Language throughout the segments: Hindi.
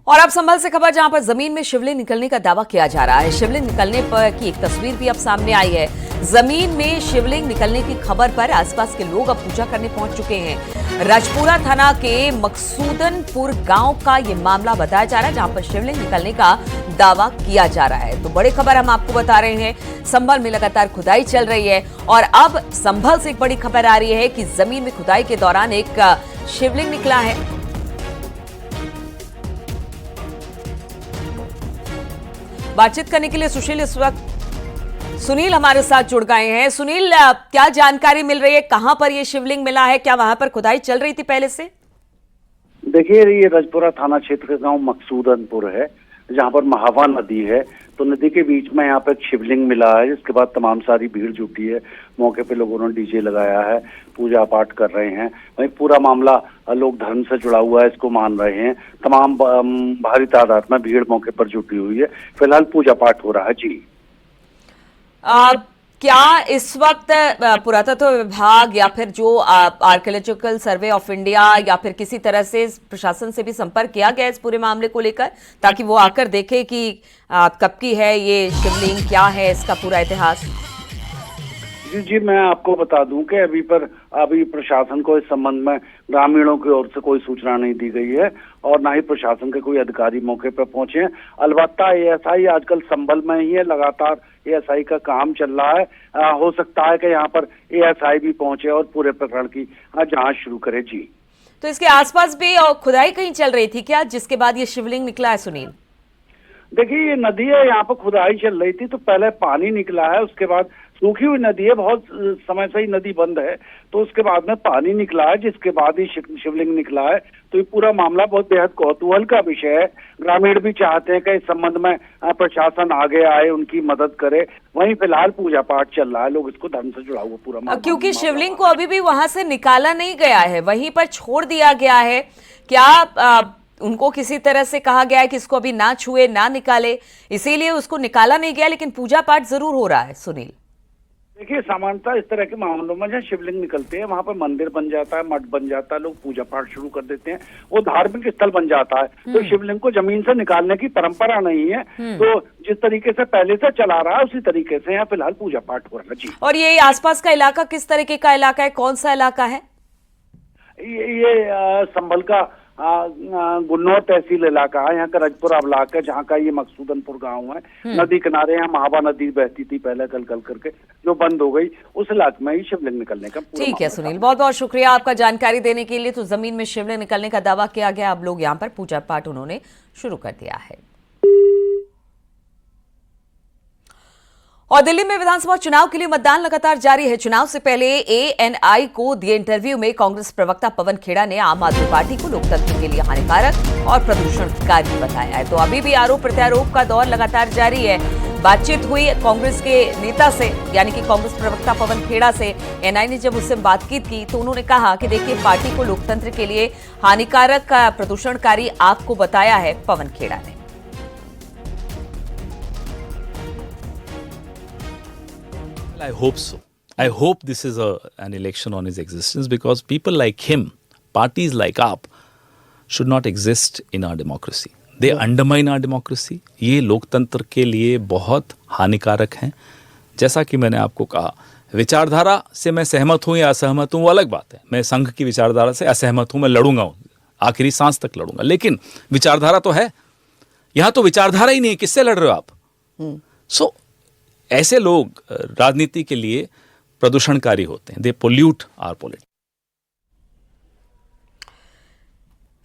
और अब संभल से खबर, जहां पर जमीन में शिवलिंग निकलने का दावा किया जा रहा है। शिवलिंग निकलने पर की एक तस्वीर भी अब सामने आई है। जमीन में शिवलिंग निकलने की खबर पर आसपास के लोग अब पूजा करने पहुंच चुके हैं। राजपुरा थाना के मकसूदनपुर गांव का ये मामला बताया जा रहा है, जहां पर शिवलिंग निकलने का दावा किया जा रहा है। तो बड़ी खबर हम आपको बता रहे हैं, संभल में लगातार खुदाई चल रही है और अब संभल से एक बड़ी खबर आ रही है कि जमीन में खुदाई के दौरान एक शिवलिंग निकला है। बातचीत करने के लिए सुनील हमारे साथ जुड़ गए हैं। सुनील, क्या जानकारी मिल रही है, कहां पर ये शिवलिंग मिला है, क्या वहां पर खुदाई चल रही थी पहले से? देखिए, ये राजपुरा थाना क्षेत्र का गांव मकसूदनपुर है, जहां पर महावा नदी है। तो नदी के बीच में यहाँ पे एक शिवलिंग मिला है, जिसके बाद तमाम सारी भीड़ जुटी है। मौके पे लोगों ने डीजे लगाया है, पूजा पाठ कर रहे हैं। वहीं पूरा मामला लोग धर्म से जुड़ा हुआ है, इसको मान रहे हैं। तमाम भारी तादाद में भीड़ मौके पर जुटी हुई है। फिलहाल पूजा पाठ हो रहा है। जी, क्या इस वक्त पुरातत्व विभाग या फिर जो आर्कियोलॉजिकल सर्वे ऑफ इंडिया या फिर किसी तरह से प्रशासन से भी संपर्क किया गया इस पूरे मामले को लेकर, ताकि वो आकर देखे कि कब की है ये शिवलिंग, क्या है इसका पूरा इतिहास? जी, मैं आपको बता दूं कि अभी प्रशासन को इस संबंध में ग्रामीणों की ओर से कोई सूचना नहीं दी गई है और ना ही प्रशासन के कोई अधिकारी मौके पर पहुंचे हैं। अलबत्ता एएसआई आजकल संभल में ही है, लगातार एएसआई का काम चल रहा है। हो सकता है कि यहाँ पर एएसआई भी पहुंचे और पूरे प्रकरण की जांच शुरू करे। जी, तो इसके आसपास भी खुदाई कहीं चल रही थी क्या, जिसके बाद ये शिवलिंग निकला है? सुनील, देखिए, ये नदी है, यहाँ पर खुदाई चल रही थी तो पहले पानी निकला है, उसके बाद सूखी हुई नदी है, बहुत समय से ही नदी बंद है, तो उसके बाद में पानी निकला है, जिसके बाद ही शिवलिंग निकला है। तो ये पूरा मामला बहुत बेहद कौतूहल का विषय है। ग्रामीण भी चाहते हैं कि इस संबंध में प्रशासन आगे आए, उनकी मदद करे। वहीं फिलहाल पूजा पाठ चल रहा है, लोग इसको धर्म से जुड़ा हुआ पूरा मामला, क्योंकि शिवलिंग को अभी भी वहां से निकाला नहीं गया है, वहीं पर छोड़ दिया गया है। क्या उनको किसी तरह से कहा गया है कि इसको अभी ना छुए, ना निकाले, इसीलिए उसको निकाला नहीं गया, लेकिन पूजा पाठ जरूर हो रहा है? सुनील, देखिए, सामान्यतः इस तरह के मामलों में जहाँ शिवलिंग निकलते हैं वहां पर मंदिर बन जाता है, मठ बन जाता है, लोग पूजा पाठ शुरू कर देते हैं, वो धार्मिक स्थल बन जाता है। तो शिवलिंग को जमीन से निकालने की परंपरा नहीं है। तो जिस तरीके से पहले से चला रहा है उसी तरीके से यहाँ फिलहाल पूजा पाठ हो रहा है। जी, और ये आसपास का इलाका किस तरीके का इलाका है, कौन सा इलाका है? ये संभल का गुन्नौर तहसील इलाका है, यहाँ का राजपुरा ब्लॉक है, जहाँ का ये मकसूदनपुर गांव है। नदी किनारे यहाँ महावा नदी बहती थी पहले, कल करके जो बंद हो गई, उस इलाके में ही शिवलिंग निकलने का। ठीक है सुनील, बहुत बहुत शुक्रिया आपका जानकारी देने के लिए। तो जमीन में शिवलिंग निकलने का दावा किया गया, अब लोग यहाँ पर पूजा पाठ उन्होंने शुरू कर दिया है। और दिल्ली में विधानसभा चुनाव के लिए मतदान लगातार जारी है। चुनाव से पहले एएनआई को दिए इंटरव्यू में कांग्रेस प्रवक्ता पवन खेड़ा ने आम आदमी पार्टी को लोकतंत्र के लिए हानिकारक और प्रदूषणकारी बताया है। तो अभी भी आरोप प्रत्यारोप का दौर लगातार जारी है। बातचीत हुई कांग्रेस के नेता से, यानी कि कांग्रेस प्रवक्ता पवन खेड़ा से। एएनआई ने जब उससे बातचीत की तो उन्होंने कहा कि देखिए, पार्टी को लोकतंत्र के लिए हानिकारक प्रदूषणकारी आपको बताया है पवन खेड़ा ने। I hope so. I hope this is an election on his existence, because people like him, parties like AAP, should not exist in our democracy. They undermine our democracy. ये लोकतंत्र के लिए बहुत हानिकारक हैं। जैसा कि मैंने आपको कहा, विचारधारा से मैं सहमत हूँ या असहमत हूँ वो अलग बात है। मैं संघ की विचारधारा से असहमत हूँ, मैं लड़ूंगा, आखिरी सांस तक लड़ूंगा, लेकिन विचारधारा तो है। यहाँ तो विचारधारा ही नहीं है, किससे लड़ रहे हो आप? सो ऐसे लोग राजनीति के लिए प्रदूषणकारी होते हैं। दे पोल्यूट आवर पॉलिटिक्स।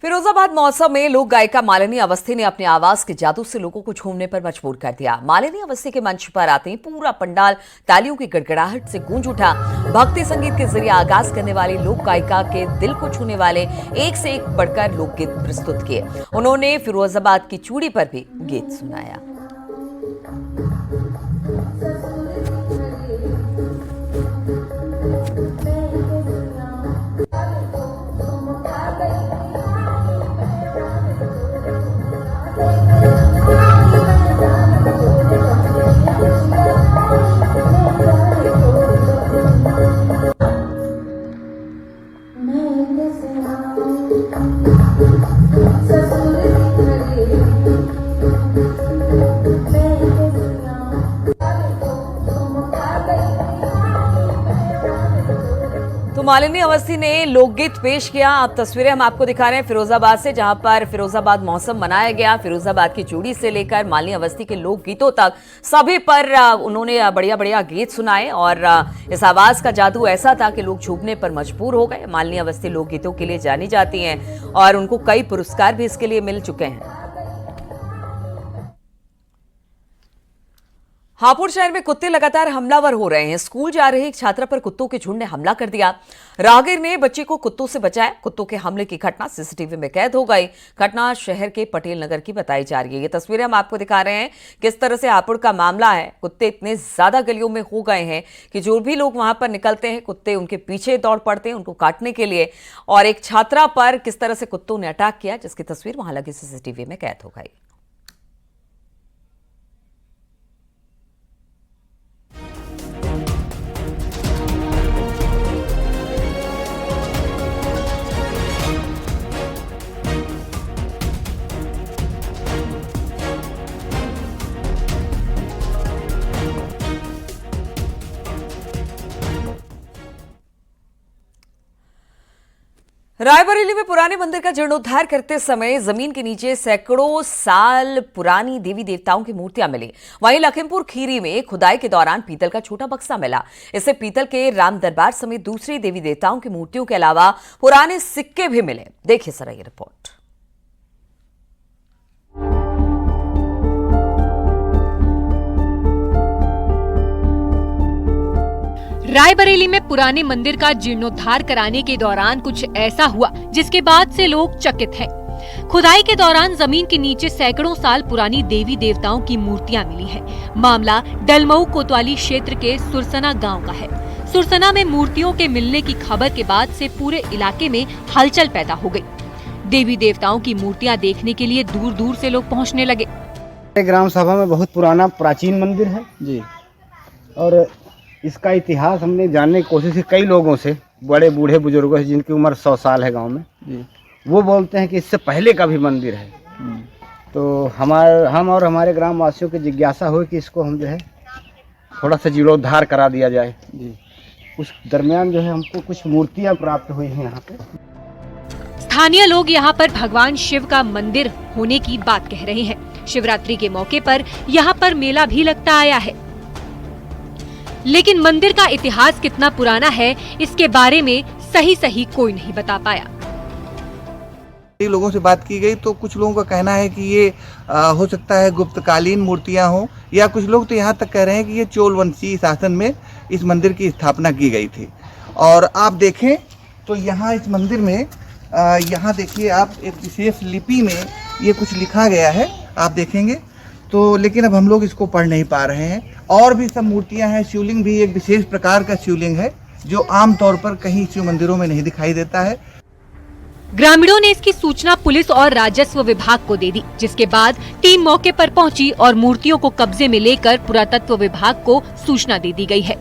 फिरोजाबाद महोत्सव में लोक गायिका मालिनी अवस्थी ने अपने आवाज के जादू से लोगों को झूमने पर मजबूर कर दिया। मालिनी अवस्थी के मंच पर आते ही पूरा पंडाल तालियों की गड़गड़ाहट से गूंज उठा। भक्ति संगीत के जरिए आगाज करने वाली लोक गायिका के दिल को छूने वाले एक से एक बढ़कर लोकगीत प्रस्तुत किए। उन्होंने फिरोजाबाद की चूड़ी पर भी गीत सुनाया। ससुर मालिनी अवस्थी ने लोकगीत पेश किया। अब तस्वीरें हम आपको दिखा रहे हैं फिरोजाबाद से, जहां पर फिरोजाबाद मौसम मनाया गया। फिरोजाबाद की चूड़ी से लेकर मालिनी अवस्थी के लोकगीतों तक सभी पर उन्होंने बढ़िया बढ़िया गीत सुनाए और इस आवाज का जादू ऐसा था कि लोग झूमने पर मजबूर हो गए। मालिनी अवस्थी लोकगीतों के लिए जानी जाती हैं और उनको कई पुरस्कार भी इसके लिए मिल चुके हैं। हापुड़ शहर में कुत्ते लगातार हमलावर हो रहे हैं। स्कूल जा रही एक छात्रा पर कुत्तों के झुंड ने हमला कर दिया। राहगीर ने बच्चे को कुत्तों से बचाया। कुत्तों के हमले की घटना सीसीटीवी में कैद हो गई। घटना शहर के पटेल नगर की बताई जा रही है। ये तस्वीरें हम आपको दिखा रहे हैं किस तरह से हापुड़ का मामला है। कुत्ते इतने ज्यादा गलियों में हो गए हैं कि जो भी लोग वहां पर निकलते हैं कुत्ते उनके पीछे दौड़ पड़ते हैं उनको काटने के लिए। और एक छात्रा पर किस तरह से कुत्तों ने अटैक किया, जिसकी तस्वीर वहां लगी सीसीटीवी में कैद हो गई। रायबरेली में पुराने मंदिर का जीर्णोद्धार करते समय जमीन के नीचे सैकड़ों साल पुरानी देवी देवताओं की मूर्तियां मिली। वहीं लखीमपुर खीरी में खुदाई के दौरान पीतल का छोटा बक्सा मिला। इससे पीतल के राम दरबार समेत दूसरी देवी देवताओं की मूर्तियों के अलावा पुराने सिक्के भी मिले। देखिए जरा ये रिपोर्ट। रायबरेली में पुराने मंदिर का जीर्णोद्धार कराने के दौरान कुछ ऐसा हुआ जिसके बाद से लोग चकित हैं। खुदाई के दौरान जमीन के नीचे सैकड़ों साल पुरानी देवी देवताओं की मूर्तियां मिली हैं। मामला डलमऊ कोतवाली क्षेत्र के सुरसना गांव का है। सुरसना में मूर्तियों के मिलने की खबर के बाद से पूरे इलाके में हलचल पैदा हो गई। देवी देवताओं की मूर्तियां देखने के लिए दूर दूर से लोग पहुँचने लगे। ग्राम सभा में बहुत पुराना प्राचीन मंदिर है जी, और इसका इतिहास हमने जानने की कोशिश की कई लोगों से, बड़े बूढ़े बुजुर्गों से जिनकी उम्र 100 साल है गांव में जी। वो बोलते हैं कि इससे पहले का भी मंदिर है। तो हम और हमारे ग्राम वासियों की जिज्ञासा हुई कि इसको हम जो है थोड़ा सा जीर्णोद्धार करा दिया जाए जी। उस दरमियान जो है हमको कुछ मूर्तियां प्राप्त हुई हैं यहाँ पे। स्थानीय लोग यहाँ पर भगवान शिव का मंदिर होने की बात कह रहे हैं। शिवरात्रि के मौके पर यहाँ पर मेला भी लगता आया है, लेकिन मंदिर का इतिहास कितना पुराना है इसके बारे में सही कोई नहीं बता पाया। कई लोगों से बात की गई तो कुछ लोगों का कहना है कि ये हो सकता है गुप्तकालीन मूर्तियां हो, या कुछ लोग तो यहाँ तक कह रहे हैं कि ये चोल वंशीय शासन में इस मंदिर की स्थापना की गई थी। और आप देखें तो यहाँ इस मंदिर में यहाँ देखिए आप एक विशेष लिपि में ये कुछ लिखा गया है, आप देखेंगे तो, लेकिन अब हम लोग इसको पढ़ नहीं पा रहे हैं। और भी सब मूर्तियां हैं। शिवलिंग भी एक विशेष प्रकार का शिवलिंग है जो आमतौर पर कहीं शिव मंदिरों में नहीं दिखाई देता है। ग्रामीणों ने इसकी सूचना पुलिस और राजस्व विभाग को दे दी, जिसके बाद टीम मौके पर पहुंची और मूर्तियों को कब्जे में लेकर पुरातत्व विभाग को सूचना दे दी गई है।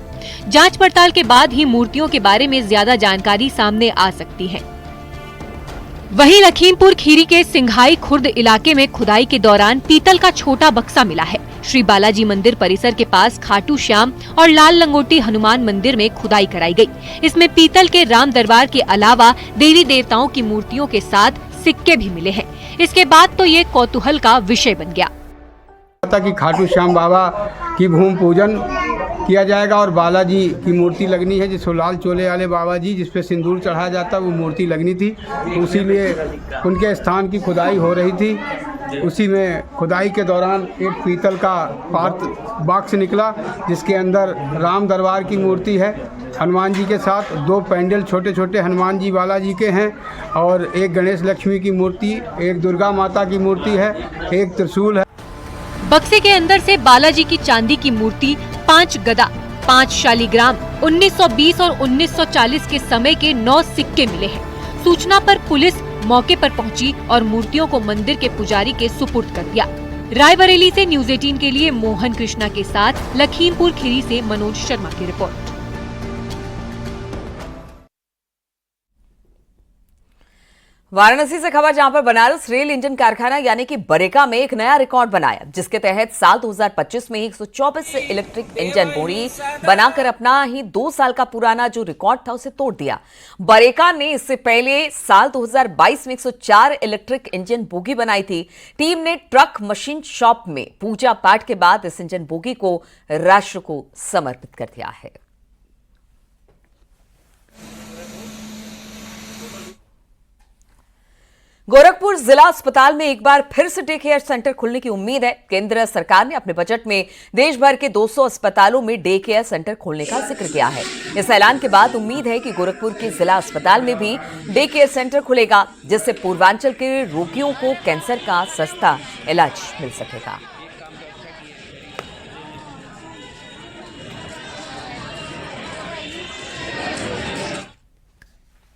जांच पड़ताल के बाद ही मूर्तियों के बारे में ज्यादा जानकारी सामने आ सकती है। वहीं लखीमपुर खीरी के सिंघाई खुर्द इलाके में खुदाई के दौरान पीतल का छोटा बक्सा मिला है। श्री बालाजी मंदिर परिसर के पास खाटू श्याम और लाल लंगोटी हनुमान मंदिर में खुदाई कराई गई। इसमें पीतल के राम दरबार के अलावा देवी देवताओं की मूर्तियों के साथ सिक्के भी मिले हैं। इसके बाद तो ये कौतूहल का विषय बन गया कि खाटू श्याम बाबा की भूमि पूजन किया जाएगा और बालाजी की मूर्ति लगनी है, जिसको लाल चोले वाले बाबा जी जिस पे सिंदूर चढ़ाया जाता है वो मूर्ति लगनी थी। उसीलिए उनके स्थान की खुदाई हो रही थी। उसी में खुदाई के दौरान एक पीतल का बॉक्स निकला जिसके अंदर राम दरबार की मूर्ति है हनुमान जी के साथ। 2 पैंडल छोटे छोटे हनुमान जी बालाजी के हैं और एक गणेश लक्ष्मी की मूर्ति, एक दुर्गा माता की मूर्ति है, एक त्रिशूल है। बक्से के अंदर से बालाजी की चांदी की मूर्ति, 5 गदा, 5 शालीग्राम, 1920 और 1940 के समय के 9 सिक्के मिले हैं। सूचना पर पुलिस मौके पर पहुंची और मूर्तियों को मंदिर के पुजारी के सुपुर्द कर दिया। रायबरेली से न्यूज 18 के लिए मोहन कृष्णा के साथ लखीमपुर खीरी से मनोज शर्मा की रिपोर्ट। वाराणसी से खबर जहां पर बनारस रेल इंजन कारखाना यानी कि बरेका में एक नया रिकॉर्ड बनाया, जिसके तहत साल 2025 में 124 इलेक्ट्रिक इंजन बोगी बनाकर अपना ही 2 साल का पुराना जो रिकॉर्ड था उसे तोड़ दिया। बरेका ने इससे पहले साल 2022 में 104 इलेक्ट्रिक इंजन बोगी बनाई थी। टीम ने ट्रक मशीन शॉप में पूजा पाठ के बाद इस इंजन बोगी को राष्ट्र को समर्पित कर दिया है। गोरखपुर जिला अस्पताल में एक बार फिर से डे केयर सेंटर खुलने की उम्मीद है। केंद्र सरकार ने अपने बजट में देश भर के 200 अस्पतालों में डे केयर सेंटर खोलने का जिक्र किया है। इस ऐलान के बाद उम्मीद है कि गोरखपुर के जिला अस्पताल में भी डे केयर सेंटर खुलेगा, जिससे पूर्वांचल के रोगियों को कैंसर का सस्ता इलाज मिल सकेगा।